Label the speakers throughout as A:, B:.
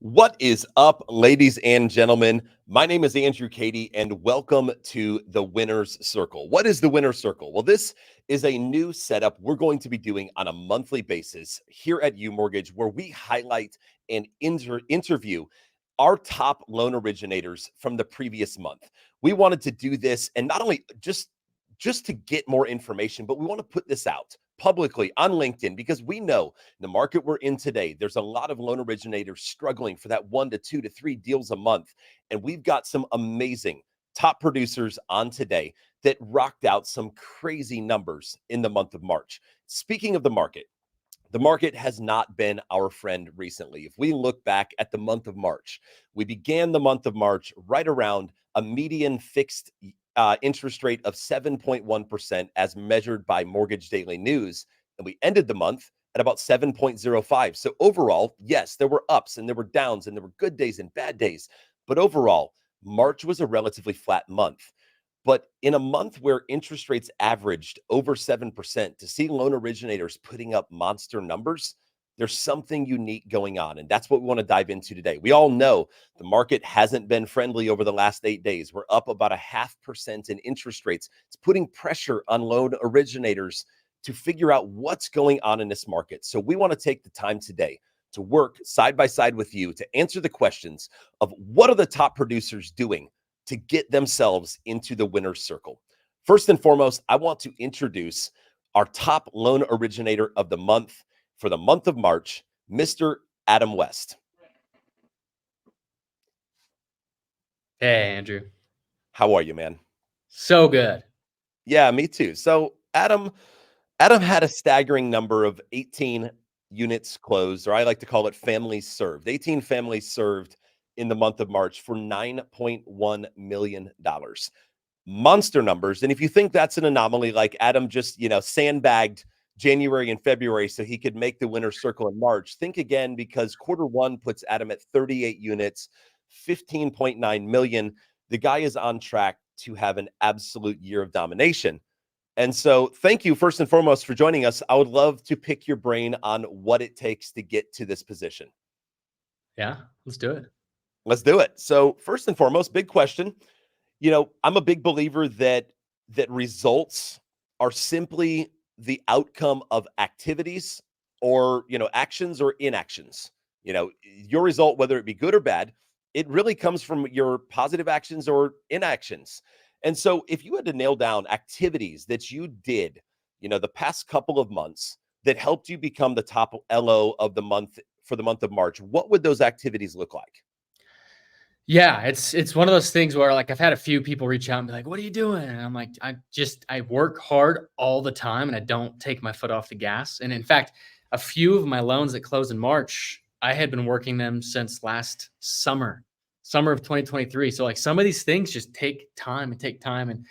A: What is up, ladies and gentlemen? My name is Andrew Cady, and welcome to the Winner's Circle. What is the Winner's Circle? Well, this is a new setup we're going to be doing on a monthly basis here at UMortgage, where we highlight and interview our top loan originators from the previous month. We wanted to do this, and not only just to get more information, but we want to put this out publicly on LinkedIn because we know the market we're in today, there's a lot of loan originators struggling for that 1 to 2 to 3 deals a month. And we've got some amazing top producers on today that rocked out some crazy numbers in the month of March. Speaking of the market has not been our friend recently. If we look back at the month of March, we began the month of March right around a median fixed interest rate of 7.1% as measured by Mortgage Daily News. And we ended the month at about 7.05. So overall, yes, there were ups and there were downs and there were good days and bad days. But overall, March was a relatively flat month. But in a month where interest rates averaged over 7%, to see loan originators putting up monster numbers, there's something unique going on. And that's what we want to dive into today. We all know the market hasn't been friendly over the last 8 days. We're up about 0.5% in interest rates. It's putting pressure on loan originators to figure out what's going on in this market. So we want to take the time today to work side by side with you to answer the questions of what are the top producers doing to get themselves into the winner's circle. First and foremost, I want to introduce our top loan originator of the month for the month of March, Mr. Adam West.
B: Hey, Andrew.
A: How are you, man?
B: So good.
A: Yeah, me too. So Adam had a staggering number of 18 units closed, or I like to call it families served. 18 families served in the month of March for $9.1 million. Monster numbers. And if you think that's an anomaly, like Adam just, sandbagged January and February so he could make the winner's circle in March, think again, because quarter one puts Adam at 38 units, 15.9 million. The guy is on track to have an absolute year of domination. And so thank you first and foremost for joining us. I would love to pick your brain on what it takes to get to this position.
B: Yeah, let's do it.
A: Let's do it. So first and foremost, big question. I'm a big believer that results are simply the outcome of activities or, actions or inactions. Your result, whether it be good or bad, it really comes from your positive actions or inactions. And so if you had to nail down activities that you did, the past couple of months that helped you become the top LO of the month for the month of March, what would those activities look like?
B: Yeah, it's one of those things where like I've had a few people reach out and be like, "What are you doing?" And I'm like, I work hard all the time and I don't take my foot off the gas. And in fact, a few of my loans that closed in March, I had been working them since last summer of 2023. So like some of these things just take time and take time. And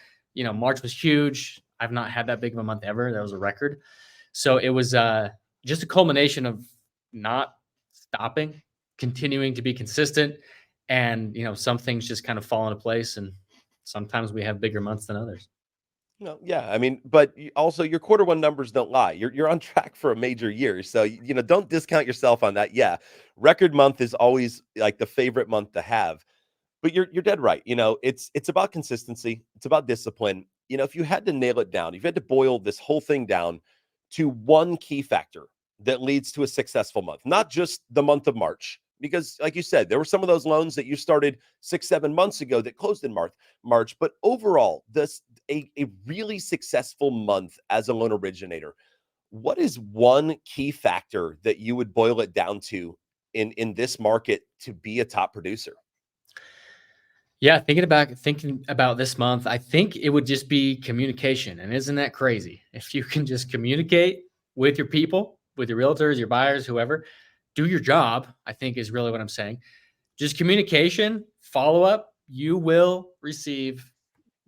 B: March was huge. I've not had that big of a month ever. That was a record. So it was just a culmination of not stopping, continuing to be consistent, and some things just kind of fall into place, and sometimes we have bigger months than others.
A: No, yeah, I mean, but also your quarter one numbers don't lie. You're on track for a major year, so don't discount yourself on that. Yeah, record month is always like the favorite month to have, but you're dead right. It's about consistency. It's about discipline. If you had to nail it down, if you had to boil this whole thing down to one key factor that leads to a successful month, not just the month of March, because like you said, there were some of those loans that you started 6-7 months ago that closed in March, but overall, this a really successful month as a loan originator. What is one key factor that you would boil it down to in this market to be a top producer?
B: Yeah, thinking about this month, I think it would just be communication. And isn't that crazy? If you can just communicate with your people, with your realtors, your buyers, whoever, do your job, I think is really what I'm saying. Just communication, follow up, you will receive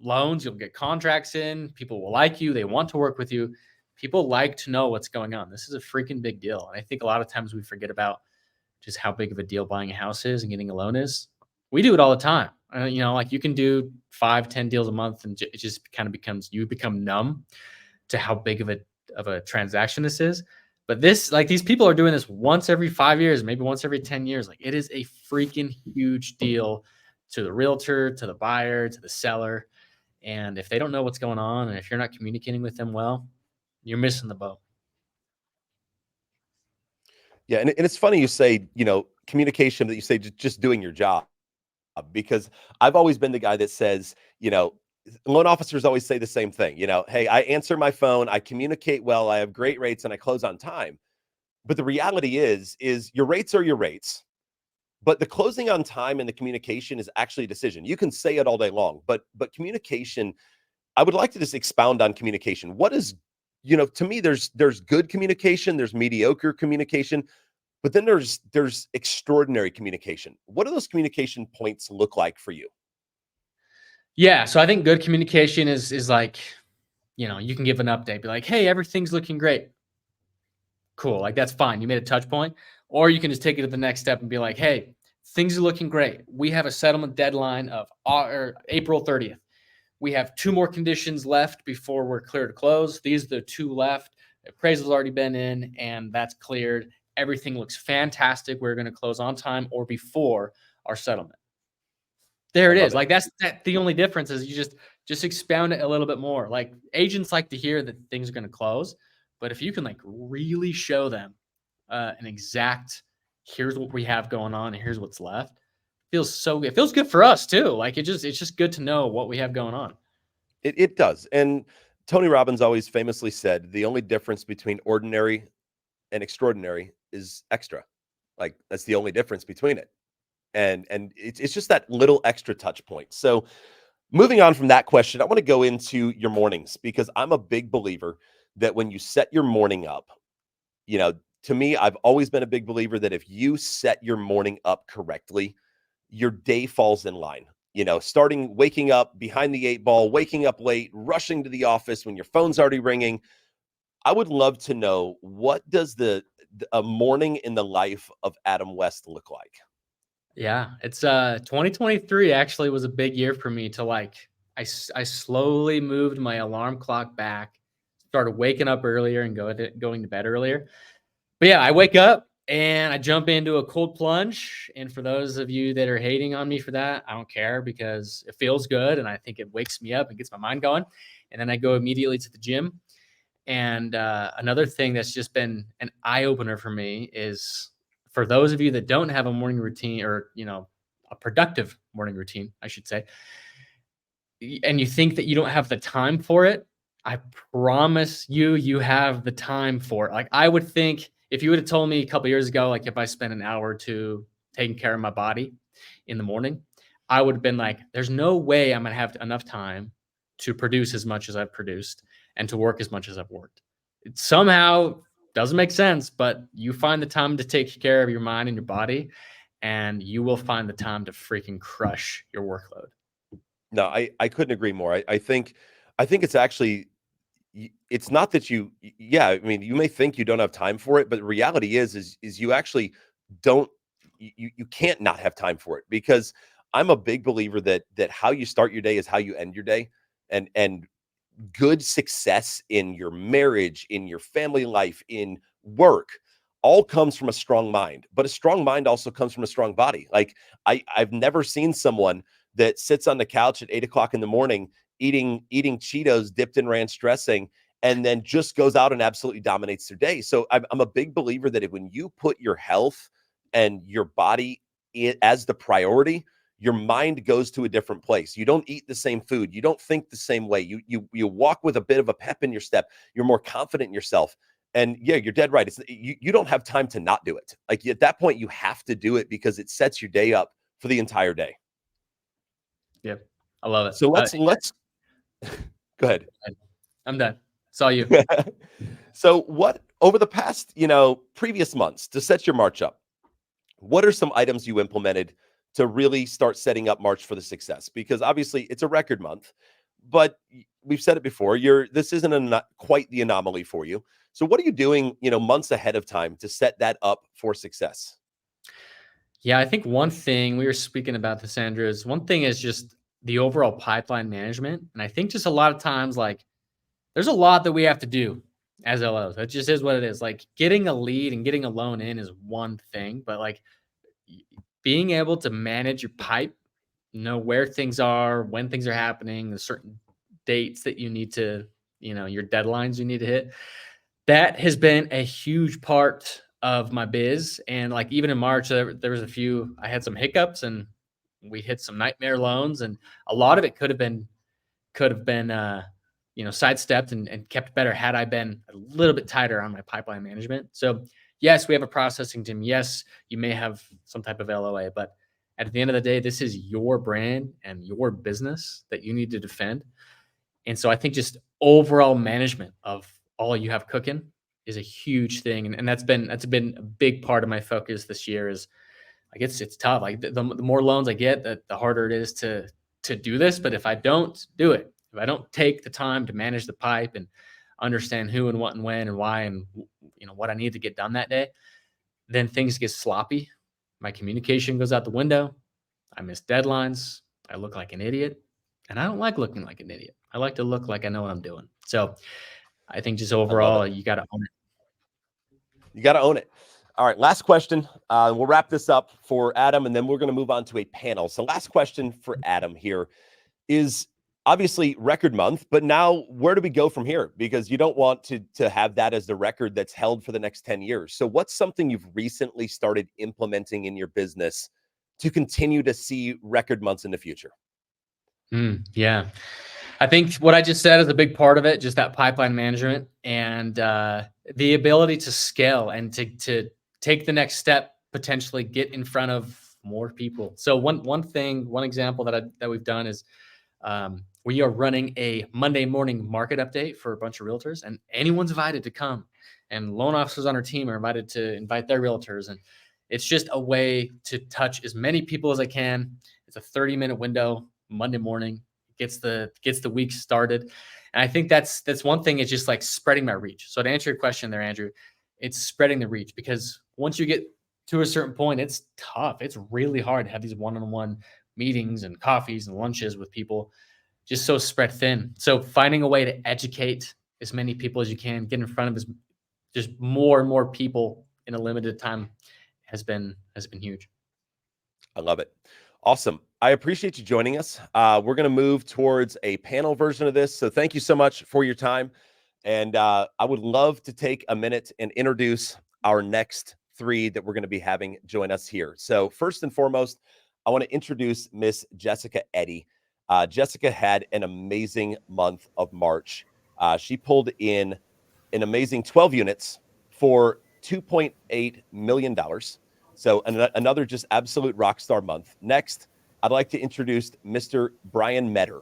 B: loans, you'll get contracts in, people will like you, they want to work with you. People like to know what's going on. This is a freaking big deal. And I think a lot of times we forget about just how big of a deal buying a house is and getting a loan is. We do it all the time. Like you can do 5, 10 deals a month, and it just kind of becomes, you become numb to how big of a transaction this is. But this, like, these people are doing this once every 5 years, maybe once every 10 years. Like, it is a freaking huge deal to the realtor, to the buyer, to the seller. And if they don't know what's going on, and if you're not communicating with them well, you're missing the boat.
A: Yeah, and it's funny you say, communication, that you say just doing your job, because I've always been the guy that says, loan officers always say the same thing, "Hey, I answer my phone, I communicate well, I have great rates, and I close on time." But the reality is your rates are your rates, but the closing on time and the communication is actually a decision. You can say it all day long, but communication, I would like to just expound on communication. What is, to me, there's good communication, there's mediocre communication, but then there's extraordinary communication. What do those communication points look like for you?
B: Yeah, so I think good communication is like, you can give an update, be like, "Hey, everything's looking great." Cool, like, that's fine. You made a touch point. Or you can just take it to the next step and be like, "Hey, things are looking great. We have a settlement deadline of April 30th. We have 2 more conditions left before we're clear to close. These are the 2 left. The appraisal's already been in, and that's cleared. Everything looks fantastic. We're gonna close on time or before our settlement." There
A: I
B: it
A: love
B: is.
A: it.
B: Like, that the only difference is you just expound it a little bit more. Like, agents like to hear that things are gonna close, but if you can, like, really show them, an exact, "Here's what we have going on, and here's what's left," it feels good for us too. Like, it's just good to know what we have going on.
A: It does. And Tony Robbins always famously said, the only difference between ordinary and extraordinary is extra. Like, that's the only difference between it. And it's just that little extra touch point. So moving on from that question, I want to go into your mornings, because I'm a big believer that when you set your morning up, you know, to me, I've always been a big believer that if you set your morning up correctly, your day falls in line. Starting waking up behind the eight ball, waking up late, rushing to the office when your phone's already ringing. I would love to know, what does a morning in the life of Adam West look like?
B: Yeah, it's 2023 actually was a big year for me to, like, I slowly moved my alarm clock back, started waking up earlier and going to bed earlier. But yeah, I wake up and I jump into a cold plunge. And for those of you that are hating on me for that, I don't care, because it feels good and I think it wakes me up and gets my mind going. And then I go immediately to the gym. And another thing that's just been an eye opener for me is, for those of you that don't have a morning routine, or, a productive morning routine, I should say, and you think that you don't have the time for it, I promise you, you have the time for it. Like, I would think if you would have told me a couple years ago, like, if I spent an hour or two taking care of my body in the morning, I would have been like, there's no way I'm going to have enough time to produce as much as I've produced and to work as much as I've worked. It somehow doesn't make sense, but you find the time to take care of your mind and your body, and you will find the time to freaking crush your workload.
A: No, I couldn't agree more. I think it's actually, it's not that yeah, I mean, you may think you don't have time for it, but the reality is you actually don't, you can't not have time for it, because I'm a big believer that how you start your day is how you end your day. And good success in your marriage, in your family life, in work, all comes from a strong mind. But a strong mind also comes from a strong body. Like, I've never seen someone that sits on the couch at 8 o'clock in the morning eating Cheetos dipped in ranch dressing, and then just goes out and absolutely dominates their day. So I'm a big believer that when you put your health and your body as the priority, your mind goes to a different place. You don't eat the same food. You don't think the same way. You walk with a bit of a pep in your step. You're more confident in yourself. And yeah, you're dead right. You don't have time to not do it. Like, at that point, you have to do it, because it sets your day up for the entire day.
B: Yep. I love it.
A: So let's go ahead.
B: I'm done. It's all you.
A: So what, over the past, previous months, to set your March up, what are some items you implemented to really start setting up March for the success? Because obviously it's a record month, but we've said it before, this isn't not quite the anomaly for you. So what are you doing, months ahead of time to set that up for success?
B: Yeah, I think one thing we were speaking about this, Andrew, is one thing is just the overall pipeline management. And I think just a lot of times, like, there's a lot that we have to do. as LOs. That just is what it is. Like getting a lead and getting a loan in is one thing, but like being able to manage your pipe, know where things are, when things are happening, the certain dates that you need to, your deadlines you need to hit. That has been a huge part of my biz. And like even in March, there was I had some hiccups and we hit some nightmare loans, and a lot of it could have been sidestepped and kept better had I been a little bit tighter on my pipeline management. So yes, we have a processing team. Yes, you may have some type of LOA, but at the end of the day, this is your brand and your business that you need to defend. And so I think just overall management of all you have cooking is a huge thing. And that's been a big part of my focus this year. Is like it's tough. Like the more loans I get, the harder it is to do this. But if I don't do it, if I don't take the time to manage the pipe and understand who and what and when and why and what I need to get done that day, then things get sloppy. My communication goes out the window. I miss deadlines. I look like an idiot. And I don't like looking like an idiot. I like to look like I know what I'm doing. So I think just
A: I love
B: overall,
A: it.
B: you got to own it.
A: You got to own it. All right, last question. We'll wrap this up for Adam, and then we're going to move on to a panel. So last question for Adam here is obviously record month, but now where do we go from here? Because you don't want to have that as the record that's held for the next 10 years. So what's something you've recently started implementing in your business to continue to see record months in the future?
B: Yeah. I think what I just said is a big part of it, just that pipeline management and the ability to scale and to take the next step, potentially get in front of more people. So one example that we've done is we are running a Monday morning market update for a bunch of realtors, and anyone's invited to come. And loan officers on our team are invited to invite their realtors, and it's just a way to touch as many people as I can. It's a 30-minute window Monday morning, gets the week started. And I think that's one thing, is just like spreading my reach. So to answer your question there, Andrew, it's spreading the reach, because once you get to a certain point, it's tough. It's really hard to have these one-on-one meetings and coffees and lunches with people, just so spread thin. So finding a way to educate as many people as you can, get in front of just more and more people in a limited time has been huge.
A: I love it. Awesome. I appreciate you joining us. We're going to move towards a panel version of this. So thank you so much for your time. And I would love to take a minute and introduce our next three that we're going to be having join us here. So first and foremost, I want to introduce Miss Jessica Eddy. Jessica had an amazing month of March. She pulled in an amazing 12 units for $2.8 million. So another just absolute rock star month. Next, I'd like to introduce Mr. Brian Metter.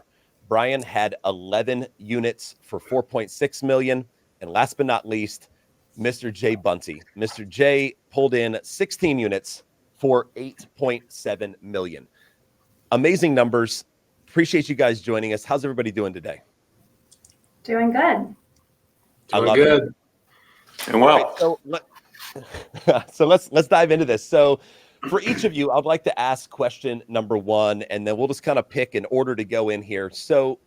A: Brian had 11 units for $4.6 million. And last but not least, Mr. Jay Bunty. Mr. Jay pulled in 16 units for $8.7 million. Amazing numbers. Appreciate you guys joining us. How's everybody doing today?
C: Doing good.
A: I love
D: good.
A: it.
D: And well,
A: So let's dive into this. So for each of you, I'd like to ask question number one, and then we'll just kind of pick an order to go in here. So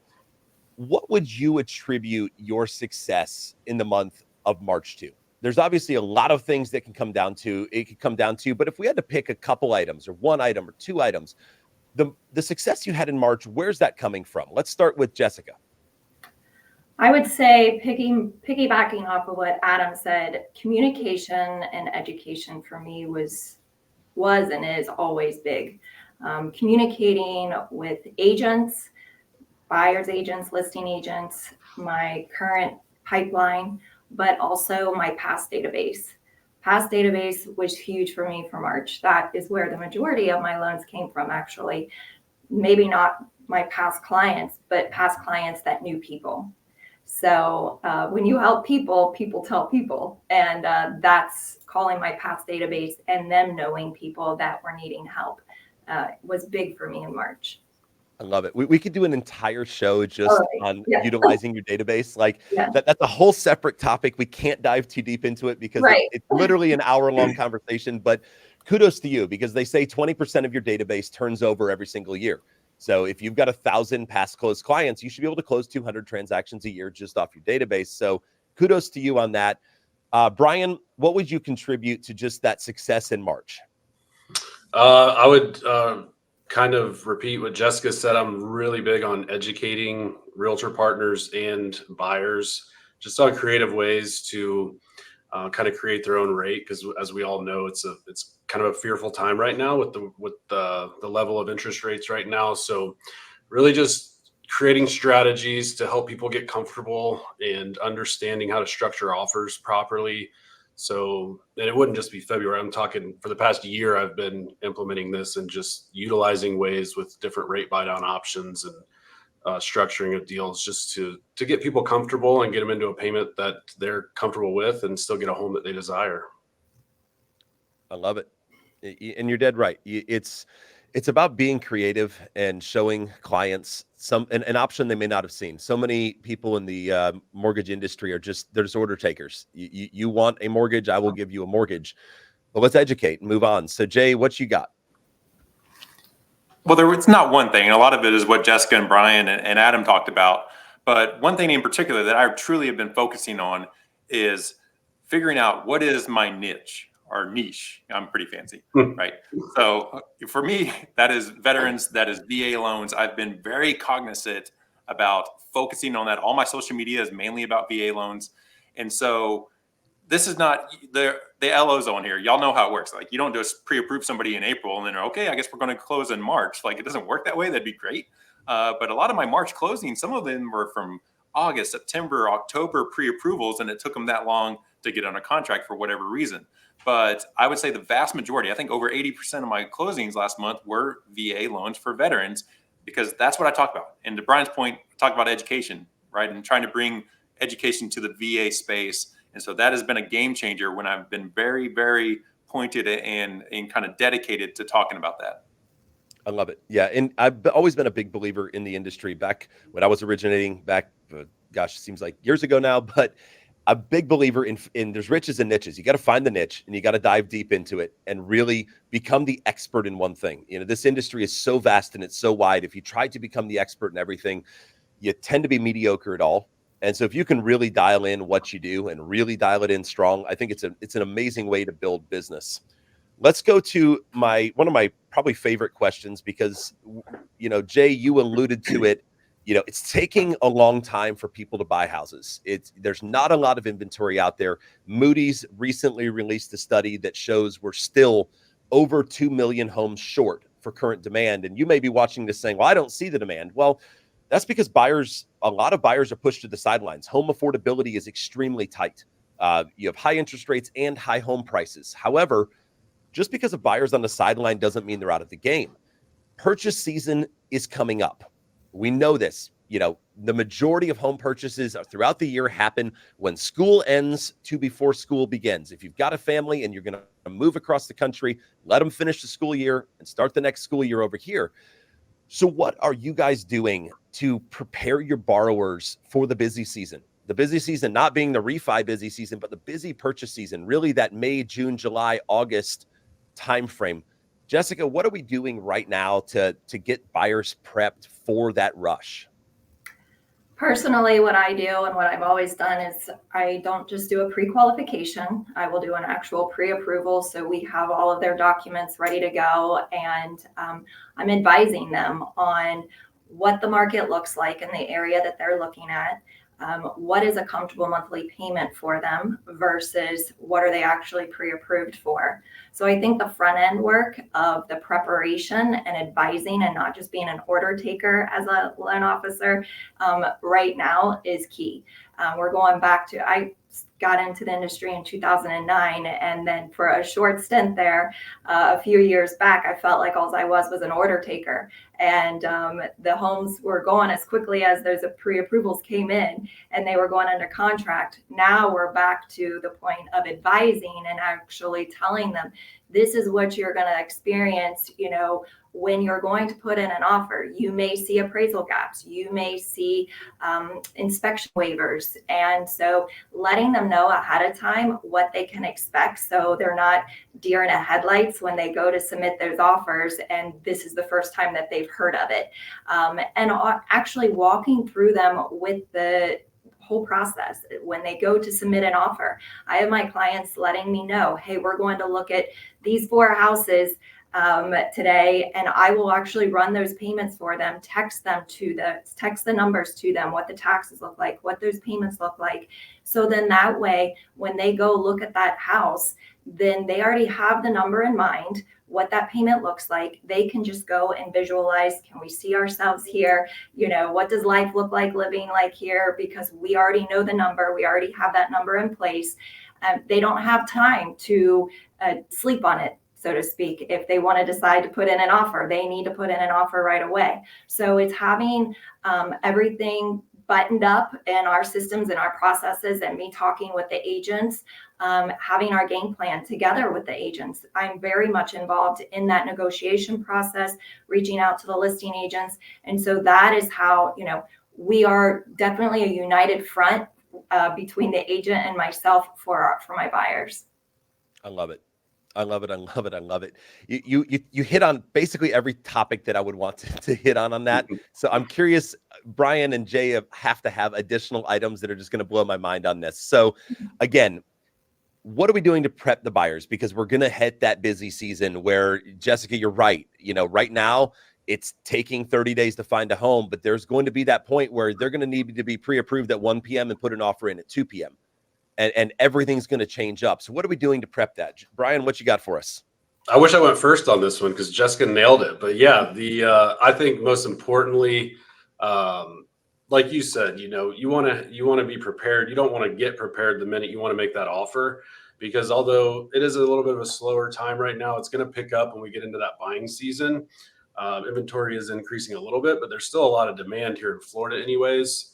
A: what would you attribute your success in the month of March to? There's obviously a lot of things that can come down to, but if we had to pick a couple items or one item or two items, the success you had in March, where's that coming from? Let's start with Jessica.
C: I would say piggybacking off of what Adam said, communication and education for me was and is always big. Communicating with agents, buyers agents, listing agents, my current pipeline, but also my past database. Past database was huge for me for March. That is where the majority of my loans came from, actually. Maybe not my past clients, but past clients that knew people. So when you help people, people tell people. And that's calling my past database and them knowing people that were needing help was big for me in March.
A: I love it. We could do an entire show just on utilizing your database. Like that's a whole separate topic. We can't dive too deep into it because it's literally an hour-long conversation. But kudos to you, because they say 20% of your database turns over every single year. So if you've got 1,000 past closed clients, you should be able to close 200 transactions a year just off your database. So kudos to you on that. Brian, what would you contribute to just that success in March?
D: I would kind of repeat what Jessica said. I'm really big on educating realtor partners and buyers just on creative ways to kind of create their own rate, because as we all know, it's kind of a fearful time right now with the level of interest rates right now. So really just creating strategies to help people get comfortable and understanding how to structure offers properly. So, and it wouldn't just be February. I'm talking for the past year, I've been implementing this and just utilizing ways with different rate buy down options and structuring of deals just to get people comfortable and get them into a payment that they're comfortable with and still get a home that they desire.
A: I love it. And you're dead right. It's about being creative and showing clients an option they may not have seen. So many people in the mortgage industry they're just order takers. You want a mortgage, I will give you a mortgage. But let's educate and move on. So Jay, what you got?
E: Well, it's not one thing. A lot of it is what Jessica and Brian and Adam talked about. But one thing in particular that I truly have been focusing on is figuring out what is my niche. Or niche. I'm pretty fancy, right? So for me, that is veterans, that is VA loans. I've been very cognizant about focusing on that. All my social media is mainly about VA loans. And so this is not the LOs on here. Y'all know how it works. Like, you don't just pre-approve somebody in April and then, okay, I guess we're going to close in March. Like, it doesn't work that way. That'd be great. But a lot of my March closings, some of them were from August, September, October pre-approvals, and it took them that long to get on a contract for whatever reason. But I would say the vast majority, I think over 80% of my closings last month were VA loans for veterans, because that's what I talk about. And to Brian's point, talk about education, right? And trying to bring education to the VA space. And so that has been a game changer when I've been very, very pointed and kind of dedicated to talking about that.
A: I love it. Yeah. And I've always been a big believer in the industry. Back when I was originating gosh, it seems like years ago now, but a big believer in there's riches and niches. You got to find the niche and you got to dive deep into it and really become the expert in one thing. You know, this industry is so vast and it's so wide. If you try to become the expert in everything, you tend to be mediocre at all. And so if you can really dial in what you do and really dial it in strong, I think it's an amazing way to build business. Let's go to one of my probably favorite questions, because, you know, Jay, you alluded to it. You know, it's taking a long time for people to buy houses. There's not a lot of inventory out there. Moody's recently released a study that shows we're still over 2 million homes short for current demand. And you may be watching this saying, well, I don't see the demand. Well, that's because a lot of buyers are pushed to the sidelines. Home affordability is extremely tight. You have high interest rates and high home prices. However, just because a buyer's on the sideline doesn't mean they're out of the game. Purchase season is coming up. We know this. You know, the majority of home purchases throughout the year happen when school ends to before school begins. If you've got a family and you're going to move across the country, let them finish the school year and start the next school year over here. So what are you guys doing to prepare your borrowers for the busy season? The busy season not being the refi busy season, but the busy purchase season, really that May, June, July, August timeframe. Jessica, what are we doing right now to get buyers prepped for that rush?
C: Personally, what I do and what I've always done is I don't just do a pre-qualification. I will do an actual pre-approval. So we have all of their documents ready to go. And I'm advising them on what the market looks like in the area that they're looking at. What is a comfortable monthly payment for them versus what are they actually pre-approved for? So I think the front end work of the preparation and advising and not just being an order taker as a loan officer right now is key. We're going back to, I got into the industry in 2009. And then for a short stint there, a few years back, I felt like all I was an order taker. And the homes were going as quickly as those pre-approvals came in and they were going under contract. Now we're back to the point of advising and actually telling them, this is what you're going to experience, you know, when you're going to put in an offer. You may see appraisal gaps, you may see inspection waivers. And so letting them know ahead of time what they can expect, so they're not deer in the headlights when they go to submit those offers and this is the first time that they've heard of it. And actually walking through them with the whole process. When they go to submit an offer, I have my clients letting me know, hey, we're going to look at these 4 houses today, and I will actually run those payments for them, text the numbers to them, what the taxes look like, what those payments look like. So then that way, when they go look at that house, then they already have the number in mind, what that payment looks like. They can just go and visualize, can we see ourselves here? What does life look like living like here? Because we already know the number, we already have that number in place. They don't have time to sleep on it, so to speak. If they want to decide to put in an offer, they need to put in an offer right away. So it's having everything buttoned up in our systems and our processes, and me talking with the agents, having our game plan together with the agents. I'm very much involved in that negotiation process, reaching out to the listing agents. And so that is how, we are definitely a united front between the agent and myself for my buyers.
A: I love it. I love it. I love it. I love it. You hit on basically every topic that I would want to hit on that. So I'm curious, Brian and Jay have to have additional items that are just going to blow my mind on this. So again, what are we doing to prep the buyers? Because we're going to hit that busy season where, Jessica, you're right. Right now it's taking 30 days to find a home, but there's going to be that point where they're going to need to be pre-approved at 1 p.m. and put an offer in at 2 p.m. And everything's going to change up. So what are we doing to prep that? Brian, what you got for us?
D: I wish I went first on this one because Jessica nailed it. But yeah, I think most importantly, like you said, you want to be prepared. You don't want to get prepared the minute you want to make that offer, because although it is a little bit of a slower time right now, it's going to pick up when we get into that buying season. Inventory is increasing a little bit, but there's still a lot of demand here in Florida anyways.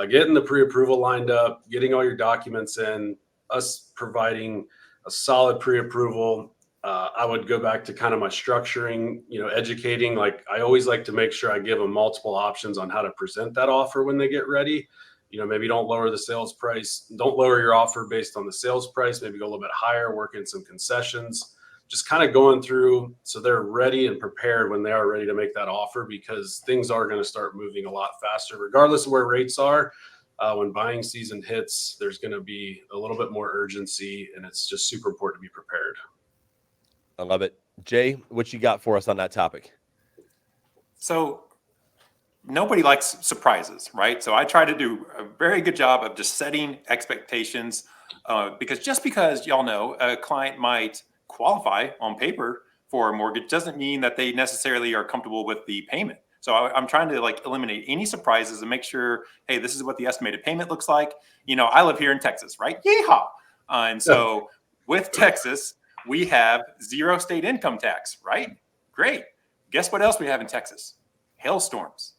D: Getting the pre-approval lined up, getting all your documents in, us providing a solid pre-approval. I would go back to kind of my structuring, educating. Like, I always like to make sure I give them multiple options on how to present that offer when they get ready. Maybe don't lower the sales price. Don't lower your offer based on the sales price. Maybe go a little bit higher, work in some concessions. Just kind of going through so they're ready and prepared when they are ready to make that offer, because things are going to start moving a lot faster, regardless of where rates are. When buying season hits, there's going to be a little bit more urgency, and it's just super important to be prepared.
A: I love it. Jay, what you got for us on that topic?
E: So nobody likes surprises, right? So I try to do a very good job of just setting expectations, because just because y'all know a client might qualify on paper for a mortgage doesn't mean that they necessarily are comfortable with the payment. So I'm trying to eliminate any surprises and make sure, hey, this is what the estimated payment looks like. I live here in Texas, right? Yeehaw. And so with Texas, we have 0 state income tax, right? Great. Guess what else we have in Texas? Hailstorms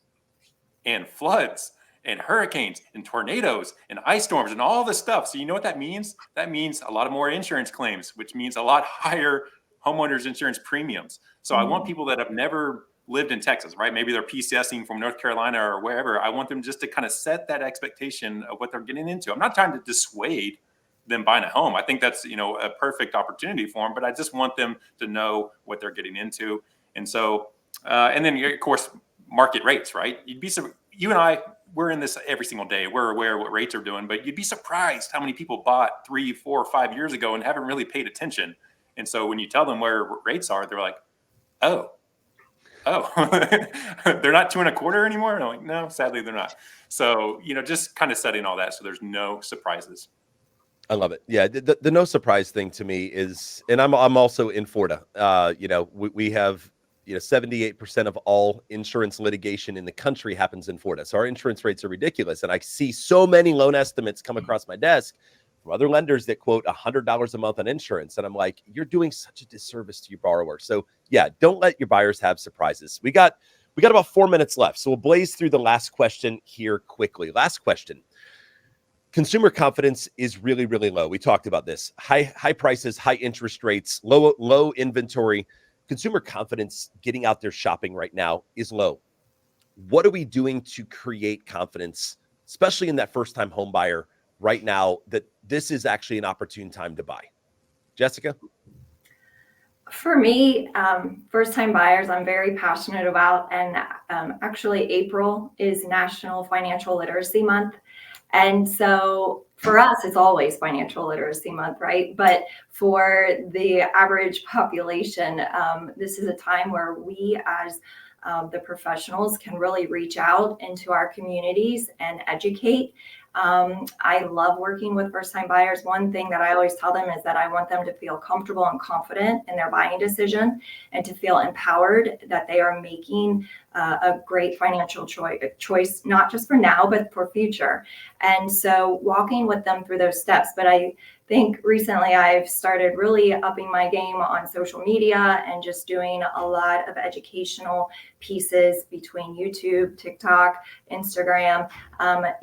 E: and floods and hurricanes and tornadoes and ice storms and all this stuff. So you know what that means? That means a lot of more insurance claims, which means a lot higher homeowners insurance premiums. So I want people that have never lived in Texas, right? Maybe they're PCSing from North Carolina or wherever. I want them just to kind of set that expectation of what they're getting into. I'm not trying to dissuade them buying a home. I think that's, a perfect opportunity for them, but I just want them to know what they're getting into. And so, and then of course, market rates, right? You and I, we're in this every single day. We're aware of what rates are doing, but you'd be surprised how many people bought 3, 4, 5 years ago and haven't really paid attention. And so when you tell them where rates are, they're like, oh, they're not 2.25 anymore. And I'm like, no, sadly they're not. So, just kind of setting all that so there's no surprises.
A: I love it. Yeah. The no surprise thing to me is, and I'm also in Florida. We have, 78% of all insurance litigation in the country happens in Florida. So our insurance rates are ridiculous. And I see so many loan estimates come across my desk from other lenders that quote $100 a month on insurance. And I'm like, you're doing such a disservice to your borrower. So yeah, don't let your buyers have surprises. We got about 4 minutes left. So we'll blaze through the last question here quickly. Last question. Consumer confidence is really, really low. We talked about this. High prices, high interest rates, low inventory. Consumer confidence getting out there shopping right now is low. What are we doing to create confidence, especially in that first-time home buyer right now, that this is actually an opportune time to buy? Jessica?
C: For me, first-time buyers, I'm very passionate about, and actually April is National Financial Literacy Month. And so for us, it's always financial literacy month, right? But for the average population, this is a time where we as the professionals can really reach out into our communities and educate. I love working with first-time buyers. One thing that I always tell them is that I want them to feel comfortable and confident in their buying decision and to feel empowered that they are making a great financial choice, not just for now, but for future. And so walking with them through those steps. But I think recently I've started really upping my game on social media and just doing a lot of educational pieces between YouTube, TikTok, Instagram,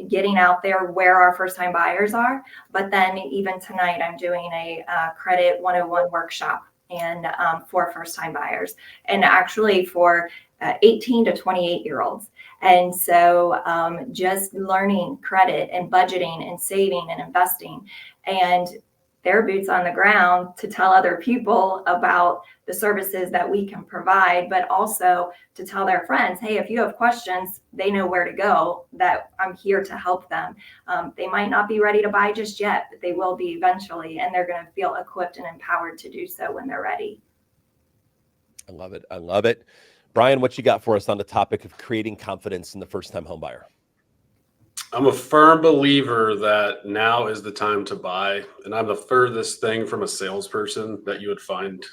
C: getting out there where our first-time buyers are. But then even tonight, I'm doing a credit 101 workshop and for first-time buyers, and actually for 18 to 28-year-olds. And so just learning credit and budgeting and saving and investing, and their boots on the ground to tell other people about the services that we can provide, but also to tell their friends, hey, if you have questions, they know where to go, that I'm here to help them. They might not be ready to buy just yet, but they will be eventually, and they're going to feel equipped and empowered to do so when they're ready.
A: I love it. I love it. Brian, what you got for us on the topic of creating confidence in the first-time home buyer?
D: I'm a firm believer that now is the time to buy. And I'm the furthest thing from a salesperson that you would find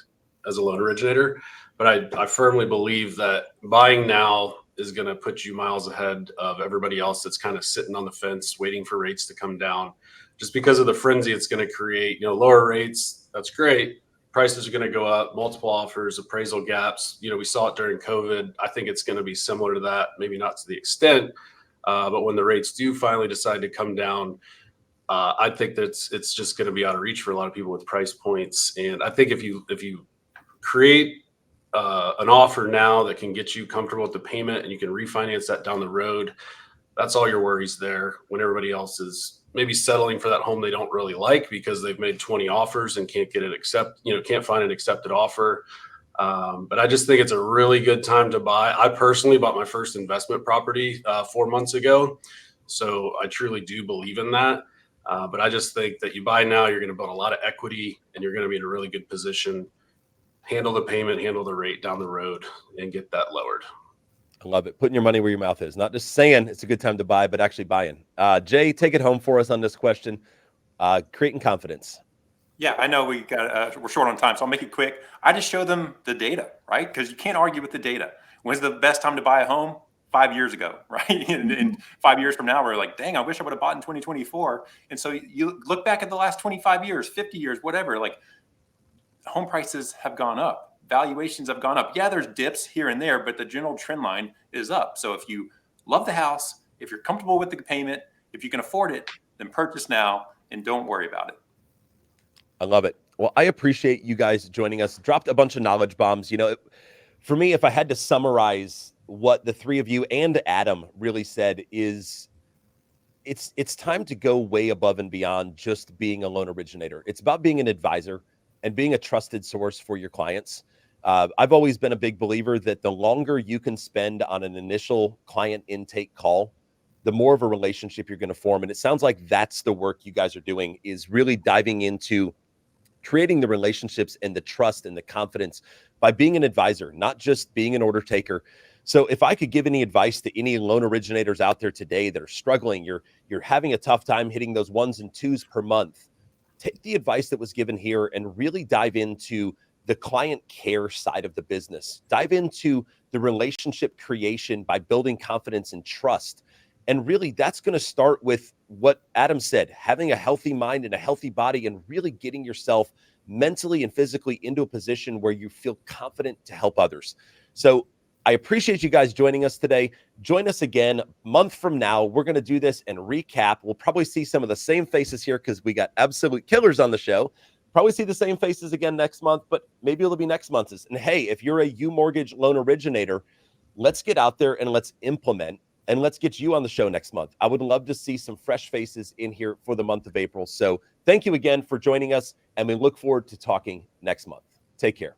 D: as a loan originator. But I firmly believe that buying now is going to put you miles ahead of everybody else that's kind of sitting on the fence, waiting for rates to come down. Just because of the frenzy it's going to create, lower rates, that's great. Prices are going to go up, multiple offers, appraisal gaps. We saw it during COVID. I think it's going to be similar to that, maybe not to the extent. But when the rates do finally decide to come down, I think that it's just going to be out of reach for a lot of people with price points. And I think if you create an offer now that can get you comfortable with the payment and you can refinance that down the road, that's all your worries there. When everybody else is maybe settling for that home they don't really like because they've made 20 offers and can't get it can't find an accepted offer. But I just think it's a really good time to buy. I personally bought my first investment property 4 months ago. So I truly do believe in that. But I just think that you buy now, you're going to build a lot of equity and you're going to be in a really good position. Handle the payment, handle the rate down the road and get that lowered.
A: I love it. Putting your money where your mouth is. Not just saying it's a good time to buy, but actually buying. Jay, take it home for us on this question. Creating confidence.
E: Yeah, I know we're short on time, so I'll make it quick. I just show them the data, right? Because you can't argue with the data. When's the best time to buy a home? 5 years ago, right? And 5 years from now, we're like, dang, I wish I would have bought in 2024. And so you look back at the last 25 years, 50 years, whatever, like home prices have gone up. Valuations have gone up. Yeah, there's dips here and there, but the general trend line is up. So if you love the house, if you're comfortable with the payment, if you can afford it, then purchase now and don't worry about it.
A: I love it. Well, I appreciate you guys joining us. Dropped a bunch of knowledge bombs. For me, if I had to summarize what the three of you and Adam really said is it's time to go way above and beyond just being a loan originator. It's about being an advisor and being a trusted source for your clients. I've always been a big believer that the longer you can spend on an initial client intake call, the more of a relationship you're going to form. And it sounds like that's the work you guys are doing, is really diving into creating the relationships and the trust and the confidence by being an advisor, not just being an order taker. So if I could give any advice to any loan originators out there today that are struggling, you're having a tough time hitting those 1s and 2s per month, take the advice that was given here and really dive into the client care side of the business. Dive into the relationship creation by building confidence and trust. And really, that's going to start with what Adam said, having a healthy mind and a healthy body and really getting yourself mentally and physically into a position where you feel confident to help others. So I appreciate you guys joining us today. Join us again a month from now. We're going to do this and recap. We'll probably see some of the same faces here because we got absolute killers on the show. Probably see the same faces again next month, but maybe it'll be next month's. And hey, if you're a UMortgage loan originator, let's get out there and let's implement, and let's get you on the show next month. I would love to see some fresh faces in here for the month of April. So thank you again for joining us, and we look forward to talking next month. Take care.